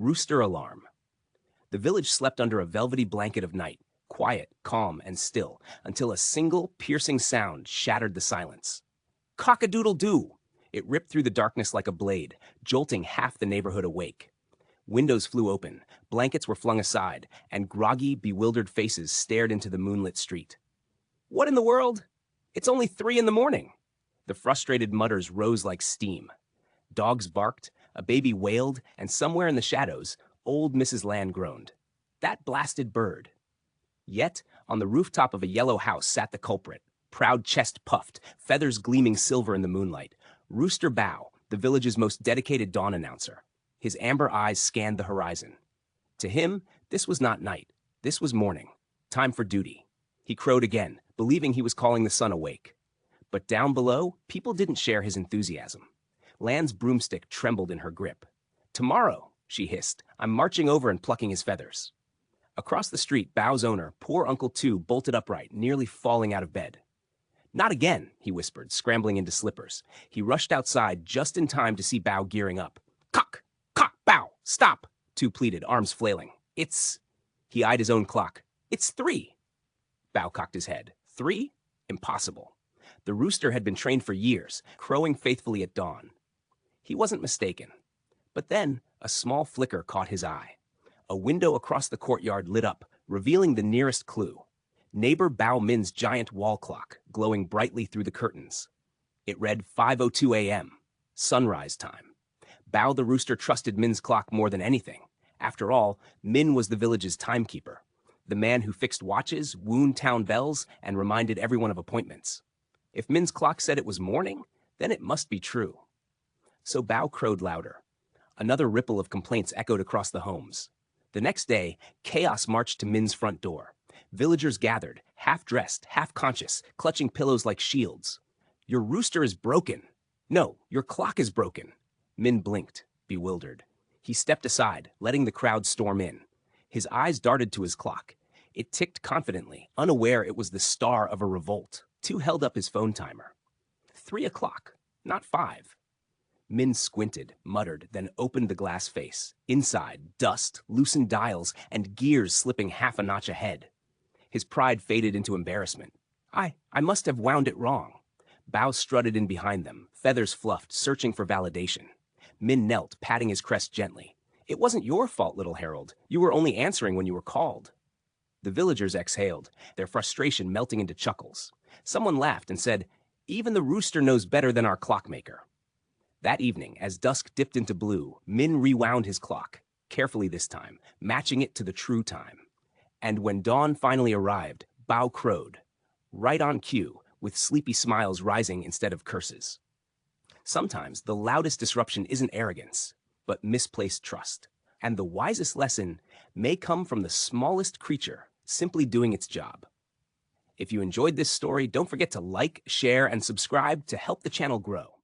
Rooster Alarm. The village slept under a velvety blanket of night, quiet, calm, and still, until a single, piercing sound shattered the silence. Cock-a-doodle-doo! It ripped through the darkness like a blade, jolting half the neighborhood awake. Windows flew open, blankets were flung aside, and groggy, bewildered faces stared into the moonlit street. What in the world? It's only 3 in the morning. The frustrated mutters rose like steam. Dogs barked, a baby wailed, and somewhere in the shadows, old Mrs. Land groaned. That blasted bird. Yet, on the rooftop of a yellow house sat the culprit, proud chest puffed, feathers gleaming silver in the moonlight. Rooster Bow, the village's most dedicated dawn announcer. His amber eyes scanned the horizon. To him, this was not night. This was morning. Time for duty. He crowed again, believing he was calling the sun awake. But down below, people didn't share his enthusiasm. Land's broomstick trembled in her grip. "Tomorrow," she hissed, "I'm marching over and plucking his feathers." Across the street, Bow's owner, poor Uncle Two, bolted upright, nearly falling out of bed. "Not again," he whispered, scrambling into slippers. He rushed outside just in time to see Bow gearing up. "Cock! Cock! Bow! Stop!" Two pleaded, arms flailing. "It's—" He eyed his own clock. "It's 3." Bow cocked his head. 3? Impossible. The rooster had been trained for years, crowing faithfully at dawn. He wasn't mistaken. But then, a small flicker caught his eye. A window across the courtyard lit up, revealing the nearest clue. Neighbor Bao Min's giant wall clock, glowing brightly through the curtains. It read 5:02 a.m., sunrise time. Bao the rooster trusted Min's clock more than anything. After all, Min was the village's timekeeper, the man who fixed watches, wound town bells, and reminded everyone of appointments. If Min's clock said it was morning, then it must be true. So Bao crowed louder. Another ripple of complaints echoed across the homes. The next day, chaos marched to Min's front door. Villagers gathered, half-dressed, half-conscious, clutching pillows like shields. "Your rooster is broken." "No, your clock is broken." Min blinked, bewildered. He stepped aside, letting the crowd storm in. His eyes darted to his clock. It ticked confidently, unaware it was the star of a revolt. Two held up his phone timer. 3 o'clock, not 5. Min squinted, muttered, then opened the glass face. Inside, dust, loosened dials, and gears slipping half a notch ahead. His pride faded into embarrassment. I must have wound it wrong." Bao strutted in behind them, feathers fluffed, searching for validation. Min knelt, patting his crest gently. "It wasn't your fault, little Harold. You were only answering when you were called." The villagers exhaled, their frustration melting into chuckles. Someone laughed and said, "Even the rooster knows better than our clockmaker." That evening, as dusk dipped into blue, Min rewound his clock, carefully this time, matching it to the true time. And when dawn finally arrived, Bao crowed, right on cue, with sleepy smiles rising instead of curses. Sometimes the loudest disruption isn't arrogance, but misplaced trust. And the wisest lesson may come from the smallest creature simply doing its job. If you enjoyed this story, don't forget to like, share, and subscribe to help the channel grow.